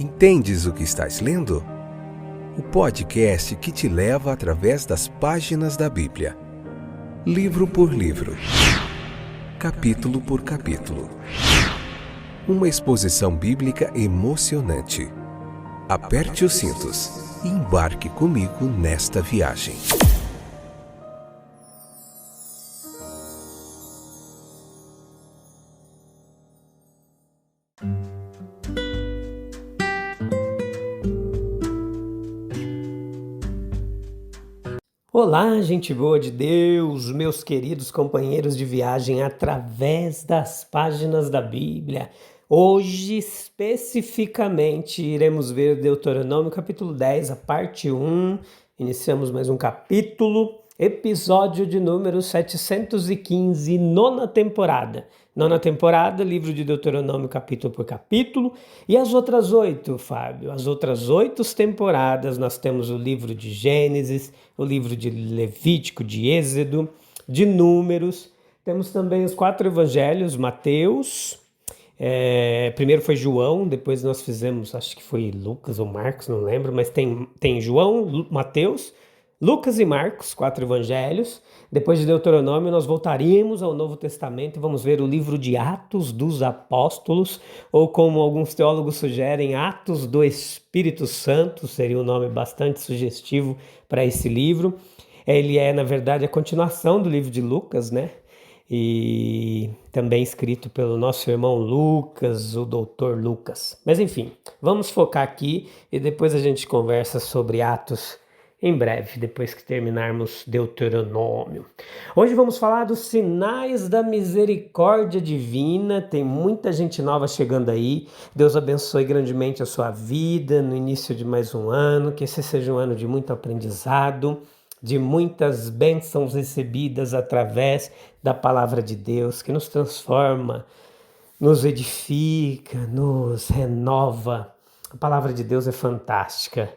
Entendes o que estás lendo? O podcast que te leva através das páginas da Bíblia, livro por livro, capítulo por capítulo. Uma exposição bíblica emocionante. Aperte os cintos e embarque comigo nesta viagem. Olá, gente boa de Deus, meus queridos companheiros de viagem através das páginas da Bíblia. Hoje, especificamente, iremos ver Deuteronômio capítulo 10, a parte 1. Iniciamos mais um capítulo, episódio de número 715, nona temporada. Nona temporada, livro de Deuteronômio capítulo por capítulo. E as outras 8, Fábio? As outras 8 temporadas, nós temos o livro de Gênesis, o livro de Levítico, de Êxodo, de Números. Temos também os 4 evangelhos, Mateus, primeiro foi João, depois nós fizemos, acho que foi Lucas ou Marcos, não lembro, mas tem João, Mateus, Lucas e Marcos, 4 evangelhos. Depois de Deuteronômio, nós voltaríamos ao Novo Testamento e vamos ver o livro de Atos dos Apóstolos, ou como alguns teólogos sugerem, Atos do Espírito Santo, seria um nome bastante sugestivo para esse livro. Ele é, na verdade, a continuação do livro de Lucas, né? E também escrito pelo nosso irmão Lucas, o doutor Lucas. Mas enfim, vamos focar aqui e depois a gente conversa sobre Atos em breve, depois que terminarmos Deuteronômio. Hoje vamos falar dos sinais da misericórdia divina. Tem muita gente nova chegando aí. Deus abençoe grandemente a sua vida no início de mais um ano. Que esse seja um ano de muito aprendizado, de muitas bênçãos recebidas através da palavra de Deus, que nos transforma, nos edifica, nos renova. A palavra de Deus é fantástica.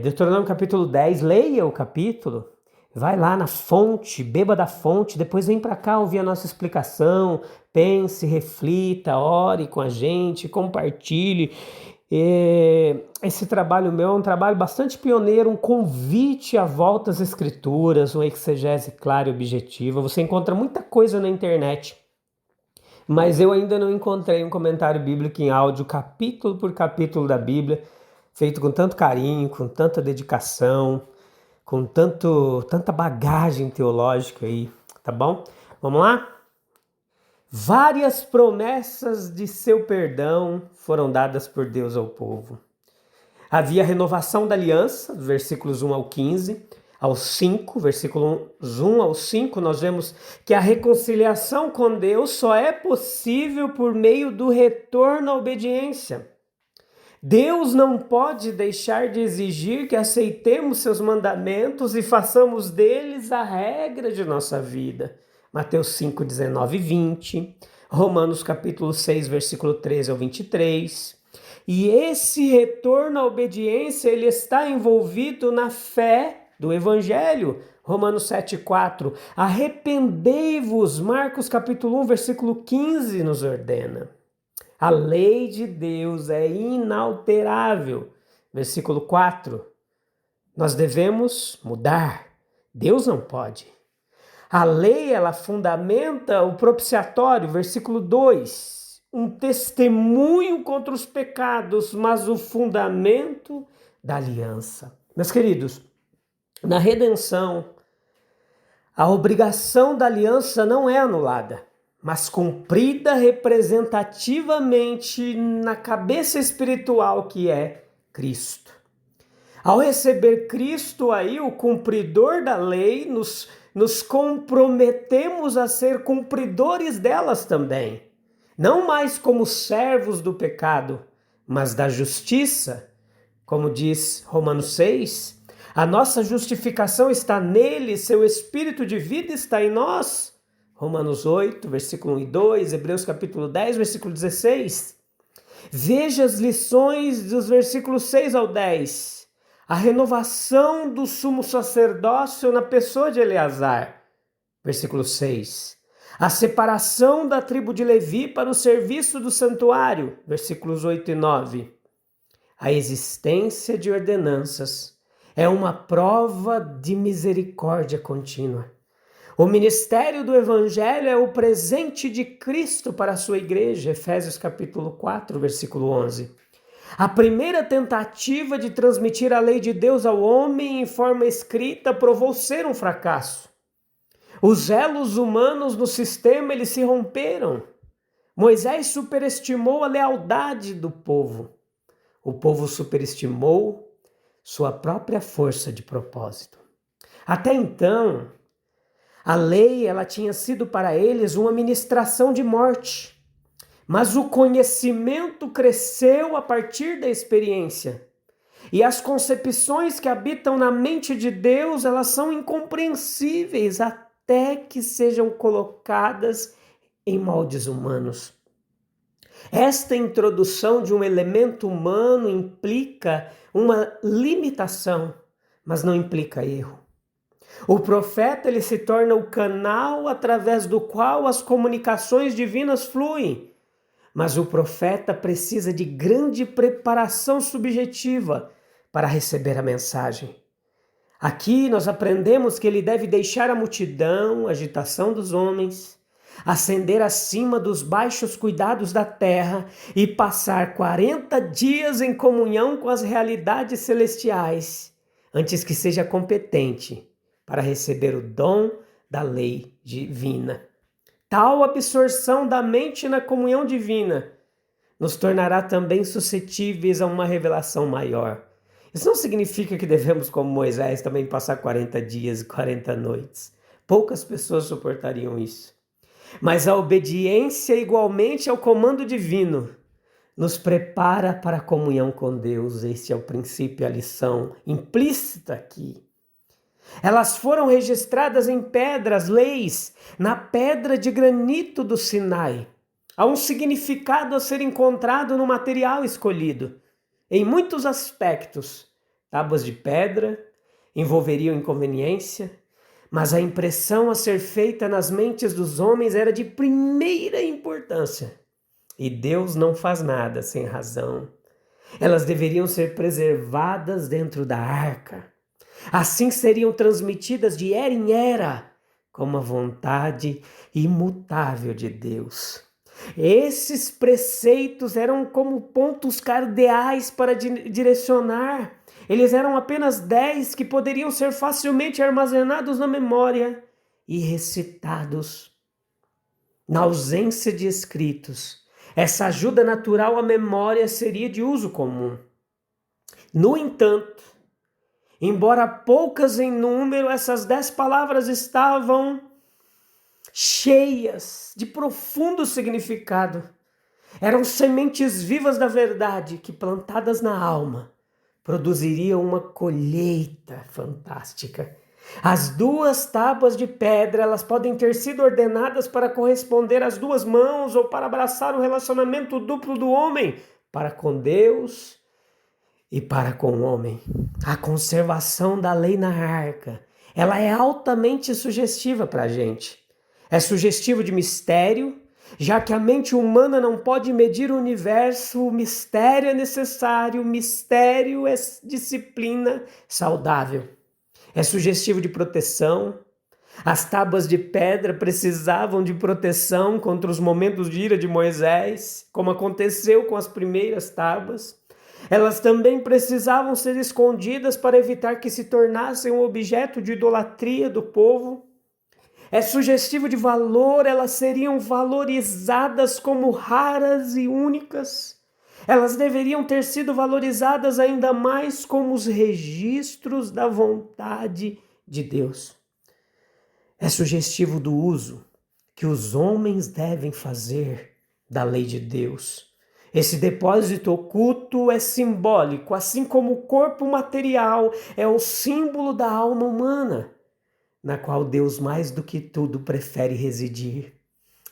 Deuteronômio capítulo 10, leia o capítulo, vai lá na fonte, beba da fonte, depois vem para cá ouvir a nossa explicação, pense, reflita, ore com a gente, compartilhe. Esse trabalho meu é um trabalho bastante pioneiro, um convite à volta às escrituras, uma exegese clara e objetiva. Você encontra muita coisa na internet, mas eu ainda não encontrei um comentário bíblico em áudio, capítulo por capítulo da Bíblia, feito com tanto carinho, com tanta dedicação, com tanta bagagem teológica aí, tá bom? Vamos lá? Várias promessas de seu perdão foram dadas por Deus ao povo. Havia a renovação da aliança, dos versículos 1 ao 15, ao 5, versículos 1 ao 5, nós vemos que a reconciliação com Deus só é possível por meio do retorno à obediência. Deus não pode deixar de exigir que aceitemos seus mandamentos e façamos deles a regra de nossa vida. Mateus 5, 19 e 20, Romanos capítulo 6, versículo 13 ao 23. E esse retorno à obediência, ele está envolvido na fé do Evangelho. Romanos 7, 4. Arrependei-vos, Marcos capítulo 1, versículo 15 nos ordena. A lei de Deus é inalterável. Versículo 4. Nós devemos mudar. Deus não pode. A lei, ela fundamenta o propiciatório. Versículo 2. Um testemunho contra os pecados, mas o fundamento da aliança. Meus queridos, na redenção, a obrigação da aliança não é anulada, mas cumprida representativamente na cabeça espiritual que é Cristo. Ao receber Cristo aí, o cumpridor da lei, nos comprometemos a ser cumpridores delas também. Não mais como servos do pecado, mas da justiça. Como diz Romanos 6, a nossa justificação está nele, seu espírito de vida está em nós. Romanos 8, versículo 1 e 2, Hebreus capítulo 10, versículo 16. Veja as lições dos versículos 6 ao 10. A renovação do sumo sacerdócio na pessoa de Eleazar. Versículo 6. A separação da tribo de Levi para o serviço do santuário, versículos 8 e 9. A existência de ordenanças é uma prova de misericórdia contínua. O ministério do Evangelho é o presente de Cristo para a sua igreja, Efésios capítulo 4, versículo 11. A primeira tentativa de transmitir a lei de Deus ao homem em forma escrita provou ser um fracasso. Os elos humanos no sistema eles se romperam. Moisés superestimou a lealdade do povo. O povo superestimou sua própria força de propósito. Até então, a lei ela tinha sido para eles uma ministração de morte. Mas o conhecimento cresceu a partir da experiência. E as concepções que habitam na mente de Deus, elas são incompreensíveis até que sejam colocadas em moldes humanos. Esta introdução de um elemento humano implica uma limitação, mas não implica erro. O profeta ele se torna o canal através do qual as comunicações divinas fluem. Mas o profeta precisa de grande preparação subjetiva para receber a mensagem. Aqui nós aprendemos que ele deve deixar a multidão, a agitação dos homens, ascender acima dos baixos cuidados da terra e passar 40 dias em comunhão com as realidades celestiais, antes que seja competente para receber o dom da lei divina. Tal absorção da mente na comunhão divina nos tornará também suscetíveis a uma revelação maior. Isso não significa que devemos, como Moisés, também passar 40 dias e 40 noites. Poucas pessoas suportariam isso. Mas a obediência igualmente ao comando divino nos prepara para a comunhão com Deus. Este é o princípio e a lição implícita aqui. Elas foram registradas em pedras, leis, na pedra de granito do Sinai. Há um significado a ser encontrado no material escolhido. Em muitos aspectos, tábuas de pedra envolveriam inconveniência, mas a impressão a ser feita nas mentes dos homens era de primeira importância. E Deus não faz nada sem razão. Elas deveriam ser preservadas dentro da arca. Assim seriam transmitidas de era em era, como a vontade imutável de Deus. Esses preceitos eram como pontos cardeais para direcionar. Eles eram apenas 10 que poderiam ser facilmente armazenados na memória e recitados. Na ausência de escritos, essa ajuda natural à memória seria de uso comum. No entanto, embora poucas em número, essas 10 palavras estavam cheias de profundo significado. Eram sementes vivas da verdade que, plantadas na alma, produziriam uma colheita fantástica. As 2 tábuas de pedra, elas podem ter sido ordenadas para corresponder às 2 mãos ou para abraçar o relacionamento duplo do homem para com Deus e para com o homem. A conservação da lei na arca, ela é altamente sugestiva para a gente. É sugestivo de mistério, já que a mente humana não pode medir o universo, o mistério é necessário, o mistério é disciplina saudável. É sugestivo de proteção. As tábuas de pedra precisavam de proteção contra os momentos de ira de Moisés, como aconteceu com as primeiras tábuas. Elas também precisavam ser escondidas para evitar que se tornassem um objeto de idolatria do povo. É sugestivo de valor, elas seriam valorizadas como raras e únicas. Elas deveriam ter sido valorizadas ainda mais como os registros da vontade de Deus. É sugestivo do uso que os homens devem fazer da lei de Deus. Esse depósito oculto é simbólico, assim como o corpo material é o símbolo da alma humana, na qual Deus mais do que tudo prefere residir.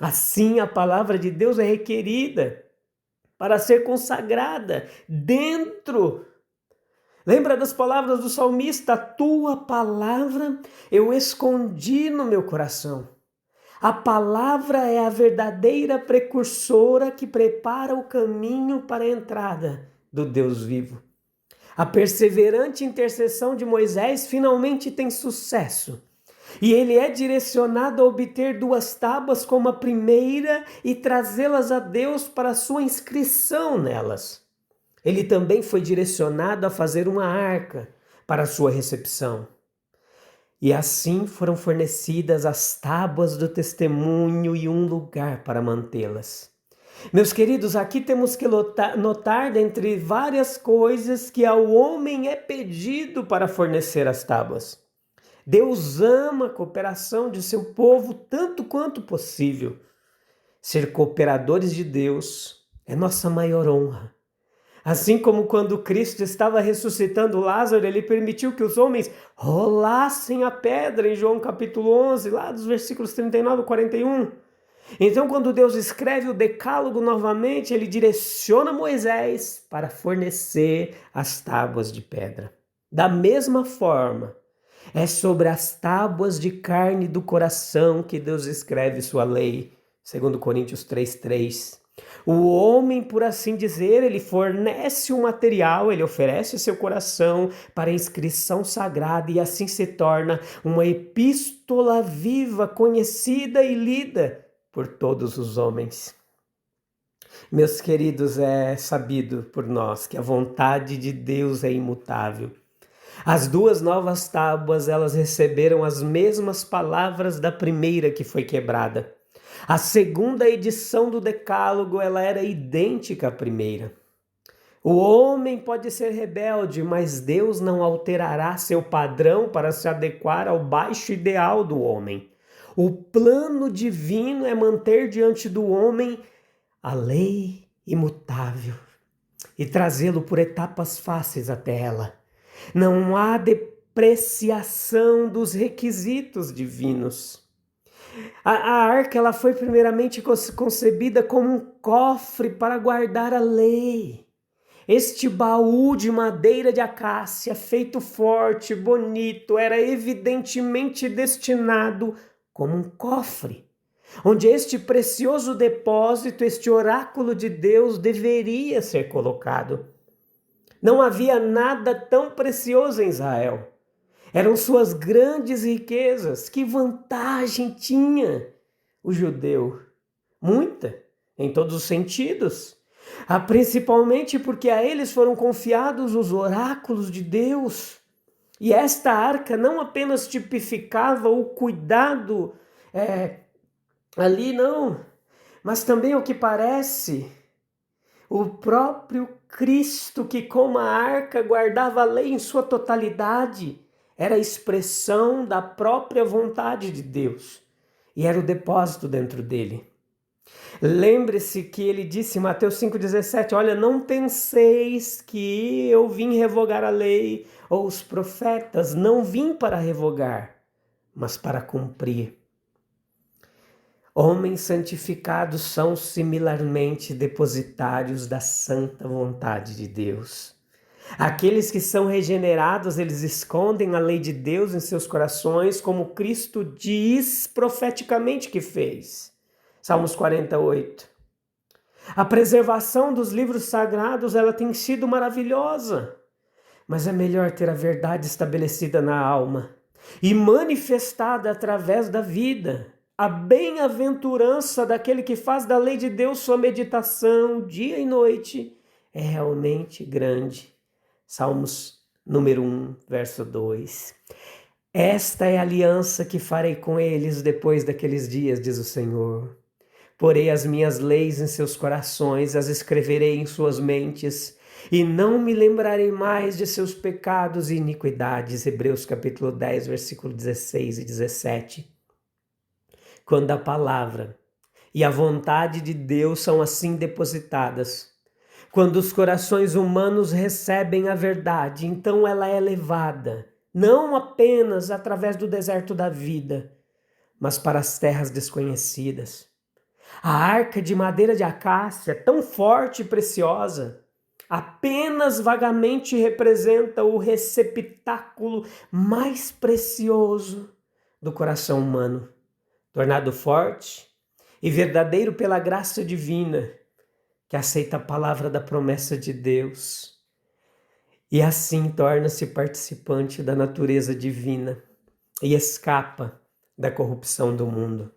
Assim, a palavra de Deus é requerida para ser consagrada dentro. Lembra das palavras do salmista? A tua palavra eu escondi no meu coração. A palavra é a verdadeira precursora que prepara o caminho para a entrada do Deus vivo. A perseverante intercessão de Moisés finalmente tem sucesso. E ele é direcionado a obter 2 tábuas como a primeira e trazê-las a Deus para a sua inscrição nelas. Ele também foi direcionado a fazer uma arca para a sua recepção. E assim foram fornecidas as tábuas do testemunho e um lugar para mantê-las. Meus queridos, aqui temos que notar, dentre várias coisas, que ao homem é pedido para fornecer as tábuas. Deus ama a cooperação de seu povo tanto quanto possível. Ser cooperadores de Deus é nossa maior honra. Assim como quando Cristo estava ressuscitando Lázaro, ele permitiu que os homens rolassem a pedra em João capítulo 11, lá dos versículos 39 e 41. Então, quando Deus escreve o decálogo novamente, ele direciona Moisés para fornecer as tábuas de pedra. Da mesma forma, é sobre as tábuas de carne do coração que Deus escreve sua lei, segundo Coríntios 3:3. O homem, por assim dizer, ele fornece o material, ele oferece seu coração para a inscrição sagrada e assim se torna uma epístola viva, conhecida e lida por todos os homens. Meus queridos, é sabido por nós que a vontade de Deus é imutável. As 2 novas tábuas, elas receberam as mesmas palavras da primeira que foi quebrada. A segunda edição do Decálogo, ela era idêntica à primeira. O homem pode ser rebelde, mas Deus não alterará seu padrão para se adequar ao baixo ideal do homem. O plano divino é manter diante do homem a lei imutável e trazê-lo por etapas fáceis até ela. Não há depreciação dos requisitos divinos. A arca, ela foi primeiramente concebida como um cofre para guardar a lei. Este baú de madeira de acácia, feito forte, bonito, era evidentemente destinado como um cofre, onde este precioso depósito, este oráculo de Deus deveria ser colocado. Não havia nada tão precioso em Israel. Eram suas grandes riquezas. Que vantagem tinha o judeu? Muita, em todos os sentidos. Principalmente porque a eles foram confiados os oráculos de Deus. E esta arca não apenas tipificava o cuidado ali, não, mas também, ao que parece, o próprio Cristo, que como a arca guardava a lei em sua totalidade, era a expressão da própria vontade de Deus e era o depósito dentro dele. Lembre-se que ele disse em Mateus 5,17, olha, não penseis que eu vim revogar a lei ou os profetas, não vim para revogar, mas para cumprir. Homens santificados são similarmente depositários da santa vontade de Deus. Aqueles que são regenerados, eles escondem a lei de Deus em seus corações, como Cristo diz profeticamente que fez. Salmos 48. A preservação dos livros sagrados, ela tem sido maravilhosa, mas é melhor ter a verdade estabelecida na alma e manifestada através da vida. A bem-aventurança daquele que faz da lei de Deus sua meditação dia e noite é realmente grande. Salmos número 1, verso 2. Esta é a aliança que farei com eles depois daqueles dias, diz o Senhor. Porei as minhas leis em seus corações, as escreverei em suas mentes, e não me lembrarei mais de seus pecados e iniquidades. Hebreus capítulo 10, versículo 16 e 17. Quando a palavra e a vontade de Deus são assim depositadas, quando os corações humanos recebem a verdade, então ela é levada, não apenas através do deserto da vida, mas para as terras desconhecidas. A arca de madeira de acácia, tão forte e preciosa, apenas vagamente representa o receptáculo mais precioso do coração humano. tornado forte e verdadeiro pela graça divina, que aceita a palavra da promessa de Deus e assim torna-se participante da natureza divina e escapa da corrupção do mundo.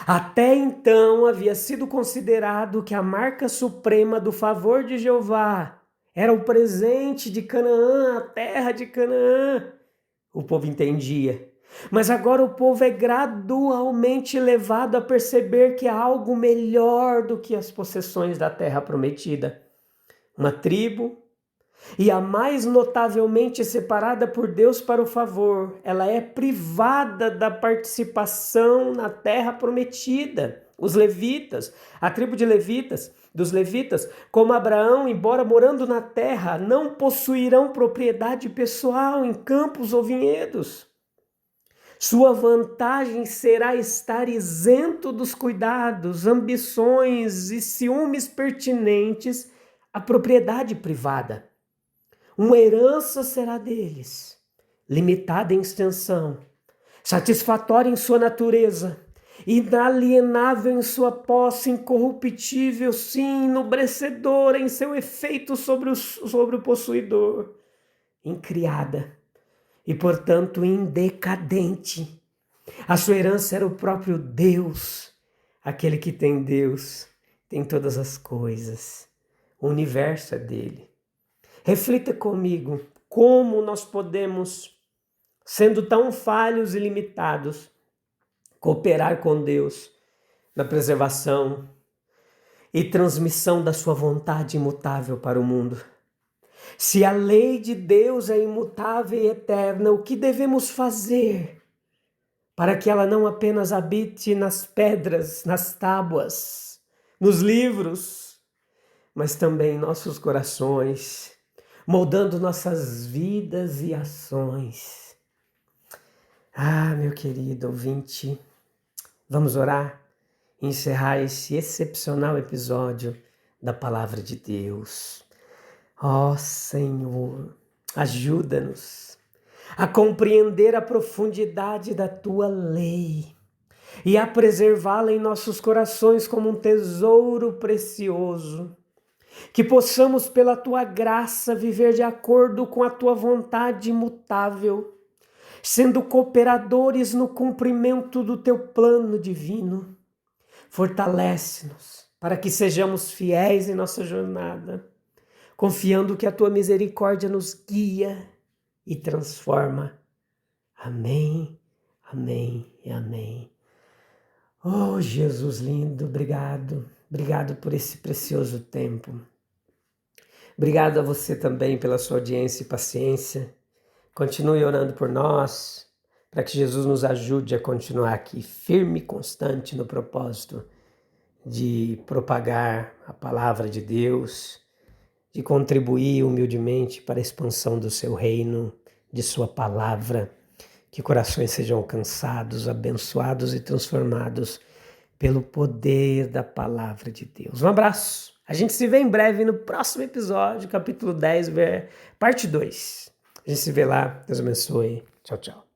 Até então havia sido considerado que a marca suprema do favor de Jeová era o presente de Canaã, a terra de Canaã. O povo entendia. Mas agora o povo é gradualmente levado a perceber que há algo melhor do que as possessões da terra prometida. Uma tribo, e a mais notavelmente separada por Deus para o favor, ela é privada da participação na terra prometida. Os levitas, a tribo dos levitas, como Abraão, embora morando na terra, não possuirão propriedade pessoal em campos ou vinhedos. Sua vantagem será estar isento dos cuidados, ambições e ciúmes pertinentes à propriedade privada. Uma herança será deles, limitada em extensão, satisfatória em sua natureza, inalienável em sua posse, incorruptível, sim, enobrecedora em seu efeito sobre o possuidor, incriada e, portanto, indecadente. A sua herança era o próprio Deus, aquele que tem Deus, tem todas as coisas, o universo é dele. Reflita comigo como nós podemos, sendo tão falhos e limitados, cooperar com Deus na preservação e transmissão da sua vontade imutável para o mundo. Se a lei de Deus é imutável e eterna, o que devemos fazer para que ela não apenas habite nas pedras, nas tábuas, nos livros, mas também em nossos corações, moldando nossas vidas e ações? Meu querido ouvinte, vamos orar e encerrar esse excepcional episódio da Palavra de Deus. Ó Senhor, ajuda-nos a compreender a profundidade da Tua lei e a preservá-la em nossos corações como um tesouro precioso. Que possamos, pela Tua graça, viver de acordo com a Tua vontade imutável, sendo cooperadores no cumprimento do Teu plano divino. Fortalece-nos para que sejamos fiéis em nossa jornada, confiando que a Tua misericórdia nos guia e transforma. Amém, amém e amém. Oh, Jesus lindo, obrigado. Obrigado por esse precioso tempo. Obrigado a você também pela sua audiência e paciência. Continue orando por nós, para que Jesus nos ajude a continuar aqui firme e constante no propósito de propagar a palavra de Deus, de contribuir humildemente para a expansão do seu reino, de sua palavra, que corações sejam alcançados, abençoados e transformados pelo poder da palavra de Deus. Um abraço. A gente se vê em breve no próximo episódio, capítulo 10, parte 2. A gente se vê lá. Deus abençoe. Tchau, tchau.